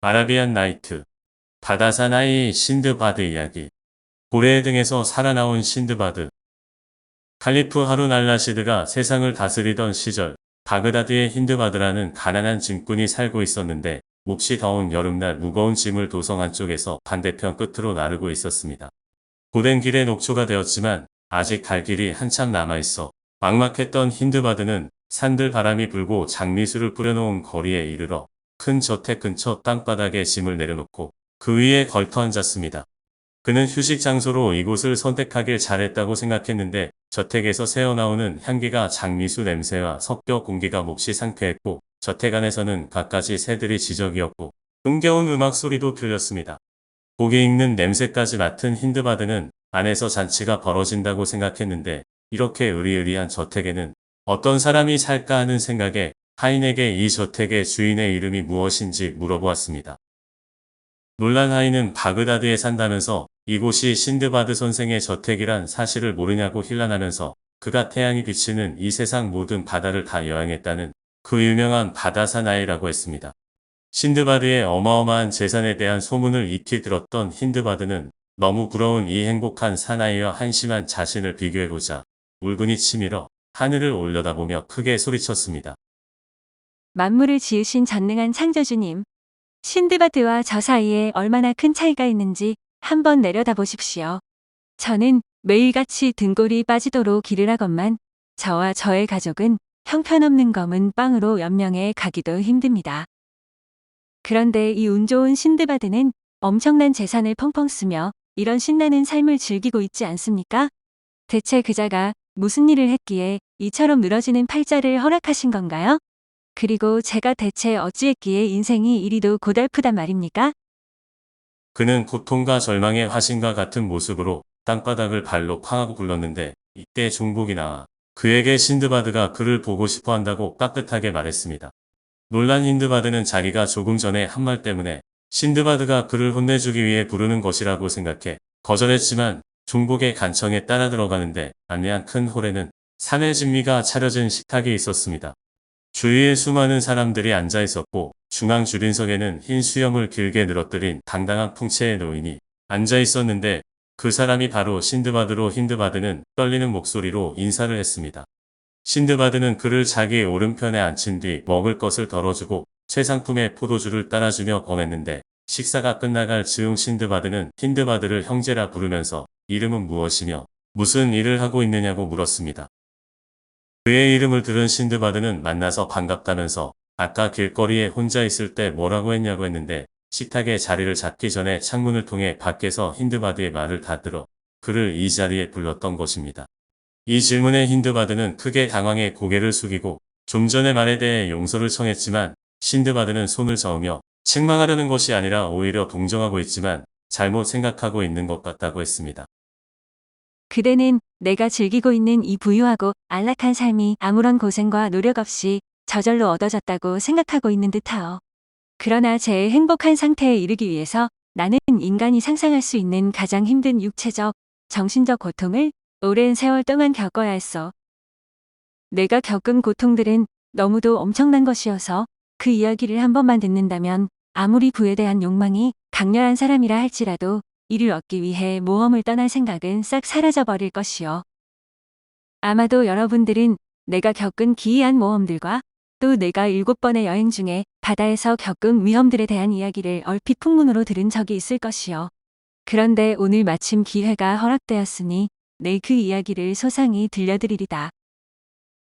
아라비안 나이트, 바다사나이 신드바드 이야기, 고래 등에서 살아나온 신드바드. 칼리프 하룬 알라시드가 세상을 다스리던 시절, 바그다드에 힌드바드라는 가난한 짐꾼이 살고 있었는데, 몹시 더운 여름날 무거운 짐을 도성 안쪽에서 반대편 끝으로 나르고 있었습니다. 고된 길의 녹초가 되었지만 아직 갈 길이 한참 남아있어 막막했던 힌드바드는 산들 바람이 불고 장미수를 뿌려놓은 거리에 이르러 큰 저택 근처 땅바닥에 짐을 내려놓고 그 위에 걸터 앉았습니다. 그는 휴식 장소로 이곳을 선택하길 잘했다고 생각했는데 저택에서 새어나오는 향기가 장미수 냄새와 섞여 공기가 몹시 상쾌했고 저택 안에서는 갖가지 새들이 지저귀었고 흥겨운 음악 소리도 들렸습니다. 고기 익는 냄새까지 맡은 힌드바드는 안에서 잔치가 벌어진다고 생각했는데 이렇게 으리으리한 저택에는 어떤 사람이 살까 하는 생각에 하인에게 이 저택의 주인의 이름이 무엇인지 물어보았습니다. 놀란 하인은 바그다드에 산다면서 이곳이 신드바드 선생의 저택이란 사실을 모르냐고 힐난하면서 그가 태양이 비치는 이 세상 모든 바다를 다 여행했다는 그 유명한 바다사나이라고 했습니다. 신드바드의 어마어마한 재산에 대한 소문을 익히 들었던 힌드바드는 너무 부러운 이 행복한 사나이와 한심한 자신을 비교해보자 울분이 치밀어 하늘을 올려다보며 크게 소리쳤습니다. 만물을 지으신 전능한 창조주님, 신드바드와 저 사이에 얼마나 큰 차이가 있는지 한번 내려다보십시오. 저는 매일같이 등골이 빠지도록 길을 하건만 저와 저의 가족은 형편없는 검은 빵으로 연명해 가기도 힘듭니다. 그런데 이 운 좋은 신드바드는 엄청난 재산을 펑펑 쓰며 이런 신나는 삶을 즐기고 있지 않습니까? 대체 그자가 무슨 일을 했기에 이처럼 늘어지는 팔자를 허락하신 건가요? 그리고 제가 대체 어찌했기에 인생이 이리도 고달프단 말입니까? 그는 고통과 절망의 화신과 같은 모습으로 땅바닥을 발로 쾅하고 굴렀는데 이때 종복이 나와 그에게 신드바드가 그를 보고 싶어 한다고 깍듯하게 말했습니다. 놀란 힌드바드는 자기가 조금 전에 한 말 때문에 신드바드가 그를 혼내주기 위해 부르는 것이라고 생각해 거절했지만 종복의 간청에 따라 들어가는데 안내한 큰 홀에는 산의 진미가 차려진 식탁이 있었습니다. 주위에 수많은 사람들이 앉아 있었고 중앙 주린석에는 흰 수염을 길게 늘어뜨린 당당한 풍채의 노인이 앉아 있었는데 그 사람이 바로 신드바드로 힌드바드는 떨리는 목소리로 인사를 했습니다. 신드바드는 그를 자기 오른편에 앉힌 뒤 먹을 것을 덜어주고 최상품의 포도주를 따라주며 권했는데 식사가 끝나갈 즈음 신드바드는 힌드바드를 형제라 부르면서 이름은 무엇이며 무슨 일을 하고 있느냐고 물었습니다. 그의 이름을 들은 신드바드는 만나서 반갑다면서 아까 길거리에 혼자 있을 때 뭐라고 했냐고 했는데 식탁에 자리를 잡기 전에 창문을 통해 밖에서 힌드바드의 말을 다 들어 그를 이 자리에 불렀던 것입니다. 이 질문에 힌드바드는 크게 당황해 고개를 숙이고 좀 전의 말에 대해 용서를 청했지만 신드바드는 손을 저으며 책망하려는 것이 아니라 오히려 동정하고 있지만 잘못 생각하고 있는 것 같다고 했습니다. 그대는 내가 즐기고 있는 이 부유하고 안락한 삶이 아무런 고생과 노력 없이 저절로 얻어졌다고 생각하고 있는 듯하오. 그러나 제 행복한 상태에 이르기 위해서 나는 인간이 상상할 수 있는 가장 힘든 육체적, 정신적 고통을 오랜 세월 동안 겪어야 했어. 내가 겪은 고통들은 너무도 엄청난 것이어서 그 이야기를 한 번만 듣는다면 아무리 부에 대한 욕망이 강렬한 사람이라 할지라도 이를 얻기 위해 모험을 떠날 생각은 싹 사라져버릴 것이요. 아마도 여러분들은 내가 겪은 기이한 모험들과 또 내가 7번의 여행 중에 바다에서 겪은 위험들에 대한 이야기를 얼핏 풍문으로 들은 적이 있을 것이요. 그런데 오늘 마침 기회가 허락되었으니 내 그 이야기를 소상히 들려드리리다.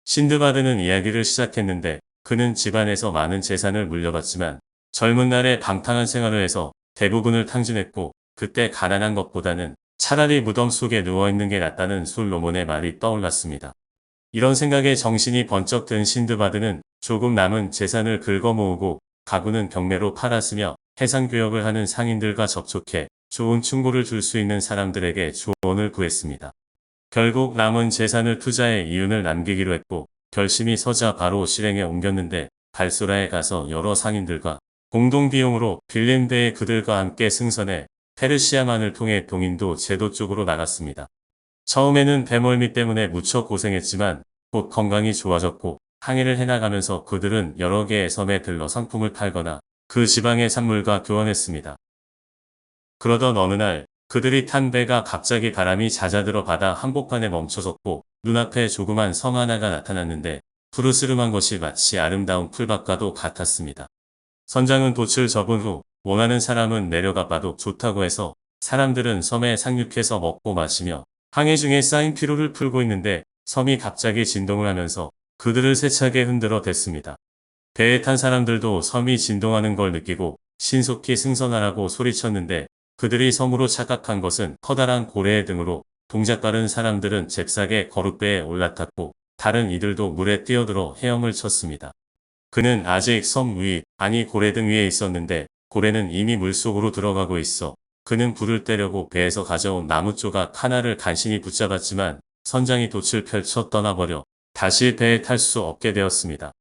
신드바드는 이야기를 시작했는데 그는 집안에서 많은 재산을 물려받지만 젊은 날에 방탕한 생활을 해서 대부분을 탕진했고 그때 가난한 것보다는 차라리 무덤 속에 누워있는 게 낫다는 솔로몬의 말이 떠올랐습니다. 이런 생각에 정신이 번쩍 든 신드바드는 조금 남은 재산을 긁어 모으고 가구는 경매로 팔았으며 해상교역을 하는 상인들과 접촉해 좋은 충고를 줄 수 있는 사람들에게 조언을 구했습니다. 결국 남은 재산을 투자해 이윤을 남기기로 했고 결심이 서자 바로 실행에 옮겼는데 발소라에 가서 여러 상인들과 공동 비용으로 빌린 배에 그들과 함께 승선해 페르시아만을 통해 동인도 제도 쪽으로 나갔습니다. 처음에는 배멀미 때문에 무척 고생했지만 곧 건강이 좋아졌고 항해를 해나가면서 그들은 여러 개의 섬에 들러 상품을 팔거나 그 지방의 산물과 교환했습니다. 그러던 어느 날 그들이 탄 배가 갑자기 바람이 잦아들어 바다 한복판에 멈춰섰고 눈앞에 조그만 섬 하나가 나타났는데 푸르스름한 것이 마치 아름다운 풀밭과도 같았습니다. 선장은 돛을 접은 후 원하는 사람은 내려가 봐도 좋다고 해서 사람들은 섬에 상륙해서 먹고 마시며 항해 중에 쌓인 피로를 풀고 있는데 섬이 갑자기 진동을 하면서 그들을 세차게 흔들어 댔습니다. 배에 탄 사람들도 섬이 진동하는 걸 느끼고 신속히 승선하라고 소리쳤는데 그들이 섬으로 착각한 것은 커다란 고래의 등으로 동작 빠른 사람들은 잽싸게 거룻배에 올라탔고 다른 이들도 물에 뛰어들어 헤엄을 쳤습니다. 그는 아직 섬 위, 아니 고래등 위에 있었는데 고래는 이미 물속으로 들어가고 있어 그는 불을 떼려고 배에서 가져온 나무 조각 하나를 간신히 붙잡았지만 선장이 돛을 펼쳐 떠나버려 다시 배에 탈 수 없게 되었습니다.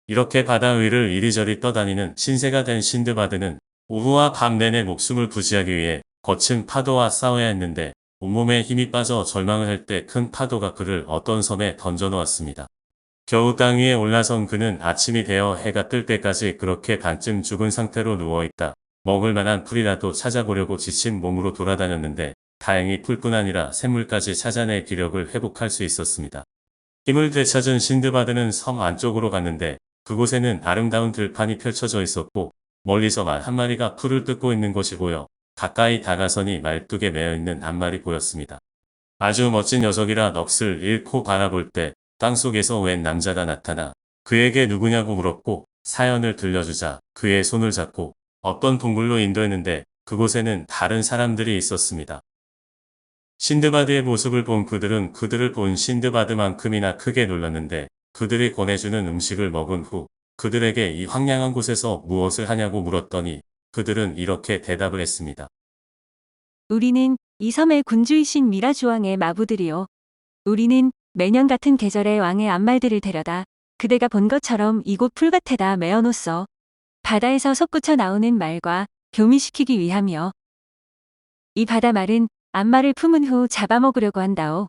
이렇게 바다 위를 이리저리 떠다니는 신세가 된 신드바드는 오후와 밤 내내 목숨을 부지하기 위해 거친 파도와 싸워야 했는데 온몸에 힘이 빠져 절망을 할 때 큰 파도가 그를 어떤 섬에 던져놓았습니다. 겨우 땅 위에 올라선 그는 아침이 되어 해가 뜰 때까지 그렇게 반쯤 죽은 상태로 누워있다. 먹을 만한 풀이라도 찾아보려고 지친 몸으로 돌아다녔는데 다행히 풀뿐 아니라 샘물까지 찾아내 기력을 회복할 수 있었습니다. 힘을 되찾은 신드바드는 섬 안쪽으로 갔는데 그곳에는 아름다운 들판이 펼쳐져 있었고 멀리서 말 한 마리가 풀을 뜯고 있는 것이 보여 가까이 다가서니 말뚝에 매어있는 한 마리 보였습니다. 아주 멋진 녀석이라 넋을 잃고 바라볼 때 땅속에서 웬 남자가 나타나 그에게 누구냐고 물었고 사연을 들려주자 그의 손을 잡고 어떤 동굴로 인도했는데 그곳에는 다른 사람들이 있었습니다. 신드바드의 모습을 본 그들은 그들을 본 신드바드만큼이나 크게 놀랐는데 그들이 권해주는 음식을 먹은 후 그들에게 이 황량한 곳에서 무엇을 하냐고 물었더니 그들은 이렇게 대답을 했습니다. 우리는 이 섬의 군주이신 미라주왕의 마부들이요. 우리는 매년 같은 계절에 왕의 암말들을 데려다 그대가 본 것처럼 이곳 풀밭에다 메어놓소. 바다에서 솟구쳐 나오는 말과 교미시키기 위함이요. 이 바다말은 암말을 품은 후 잡아먹으려고 한다오.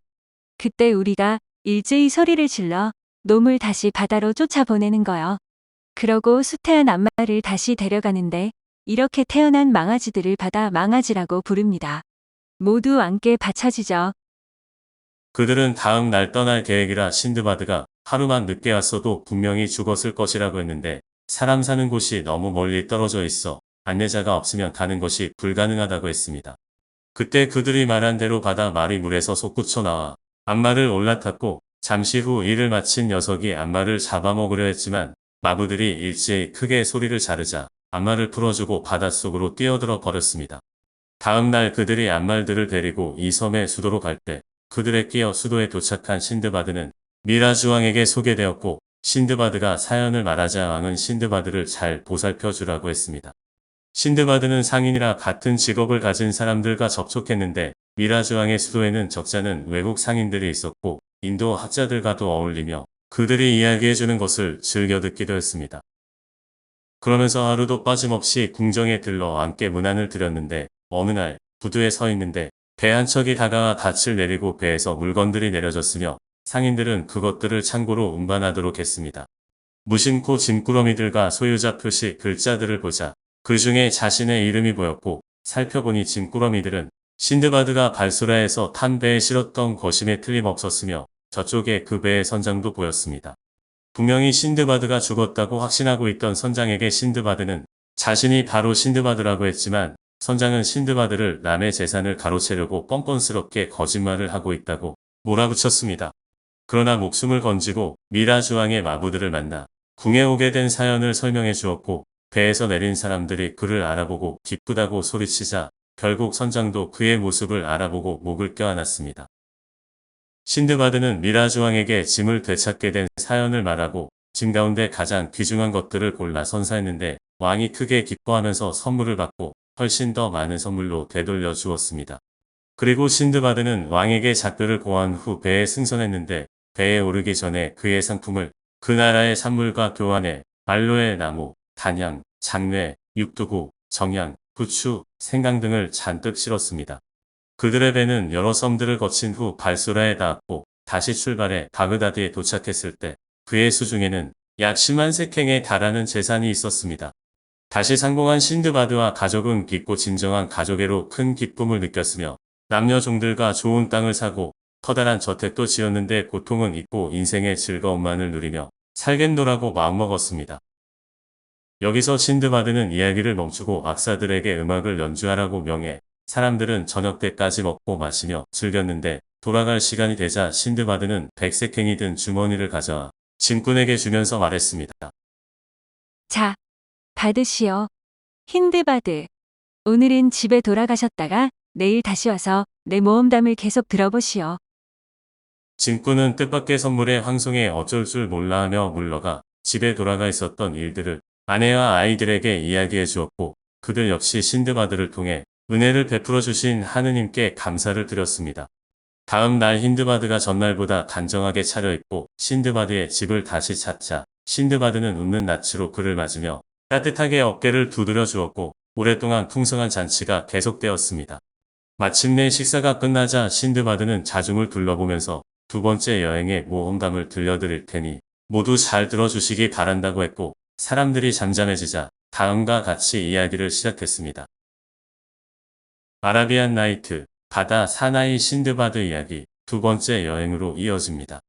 그때 우리가 일제히 소리를 질러 놈을 다시 바다로 쫓아보내는 거요. 그러고 수태한 암말을 다시 데려가는데 이렇게 태어난 망아지들을 바다 망아지라고 부릅니다. 모두 왕께 바쳐지죠. 그들은 다음 날 떠날 계획이라 신드바드가 하루만 늦게 왔어도 분명히 죽었을 것이라고 했는데 사람 사는 곳이 너무 멀리 떨어져 있어 안내자가 없으면 가는 것이 불가능하다고 했습니다. 그때 그들이 말한 대로 바다 말이 물에서 솟구쳐 나와 암말을 올라탔고 잠시 후 일을 마친 녀석이 암말을 잡아먹으려 했지만 마부들이 일제히 크게 소리를 자르자 암말을 풀어주고 바닷속으로 뛰어들어 버렸습니다. 다음 날 그들이 암말들을 데리고 이 섬의 수도로 갈 때 그들에 끼어 수도에 도착한 신드바드는 미라주왕에게 소개되었고 신드바드가 사연을 말하자 왕은 신드바드를 잘 보살펴 주라고 했습니다. 신드바드는 상인이라 같은 직업을 가진 사람들과 접촉했는데 미라주왕의 수도에는 적잖은 외국 상인들이 있었고 인도 학자들과도 어울리며 그들이 이야기해주는 것을 즐겨 듣기도 했습니다. 그러면서 하루도 빠짐없이 궁정에 들러 왕께 문안을 드렸는데 어느 날 부두에 서 있는데 배 한 척이 다가와 닻을 내리고 배에서 물건들이 내려졌으며 상인들은 그것들을 창고로 운반하도록 했습니다. 무심코 짐꾸러미들과 소유자 표시 글자들을 보자 그 중에 자신의 이름이 보였고 살펴보니 짐꾸러미들은 신드바드가 발소라에서 탄 배에 실었던 것임에 틀림없었으며 저쪽에 그 배의 선장도 보였습니다. 분명히 신드바드가 죽었다고 확신하고 있던 선장에게 신드바드는 자신이 바로 신드바드라고 했지만 선장은 신드바드를 남의 재산을 가로채려고 뻔뻔스럽게 거짓말을 하고 있다고 몰아붙였습니다. 그러나 목숨을 건지고 미라주왕의 마부들을 만나 궁에 오게 된 사연을 설명해 주었고 배에서 내린 사람들이 그를 알아보고 기쁘다고 소리치자 결국 선장도 그의 모습을 알아보고 목을 껴안았습니다. 신드바드는 미라주왕에게 짐을 되찾게 된 사연을 말하고 짐 가운데 가장 귀중한 것들을 골라 선사했는데 왕이 크게 기뻐하면서 선물을 받고 훨씬 더 많은 선물로 되돌려 주었습니다. 그리고 신드바드는 왕에게 작별을 고한 후 배에 승선했는데 배에 오르기 전에 그의 상품을 그 나라의 산물과 교환해 알로에 나무, 단향, 장뇌, 육두구, 정향, 부추, 생강 등을 잔뜩 실었습니다. 그들의 배는 여러 섬들을 거친 후 발소라에 닿았고 다시 출발해 바그다드에 도착했을 때 그의 수중에는 약 10만 세켑에 달하는 재산이 있었습니다. 다시 상봉한 신드바드와 가족은 깊고 진정한 가족애로 큰 기쁨을 느꼈으며 남녀 종들과 좋은 땅을 사고 커다란 저택도 지었는데 고통은 잊고 인생의 즐거움만을 누리며 살겠노라고 마음먹었습니다. 여기서 신드바드는 이야기를 멈추고 악사들에게 음악을 연주하라고 명해 사람들은 저녁 때까지 먹고 마시며 즐겼는데 돌아갈 시간이 되자 신드바드는 백색행이 든 주머니를 가져와 짐꾼에게 주면서 말했습니다. 자, 받으시오. 힌드바드. 오늘은 집에 돌아가셨다가 내일 다시 와서 내 모험담을 계속 들어보시오. 짐꾼은 뜻밖의 선물에 황송해 어쩔 줄 몰라 하며 물러가 집에 돌아가 있었던 일들을 아내와 아이들에게 이야기해 주었고 그들 역시 신드바드를 통해 은혜를 베풀어 주신 하느님께 감사를 드렸습니다. 다음 날 힌드바드가 전날보다 단정하게 차려입고 신드바드의 집을 다시 찾자 신드바드는 웃는 낯으로 그를 맞으며 따뜻하게 어깨를 두드려 주었고 오랫동안 풍성한 잔치가 계속되었습니다. 마침내 식사가 끝나자 신드바드는 자중을 둘러보면서 두 번째 여행의 모험담을 들려드릴 테니 모두 잘 들어주시기 바란다고 했고 사람들이 잠잠해지자 다음과 같이 이야기를 시작했습니다. 아라비안 나이트, 바다 사나이 신드바드 이야기 두 번째 여행으로 이어집니다.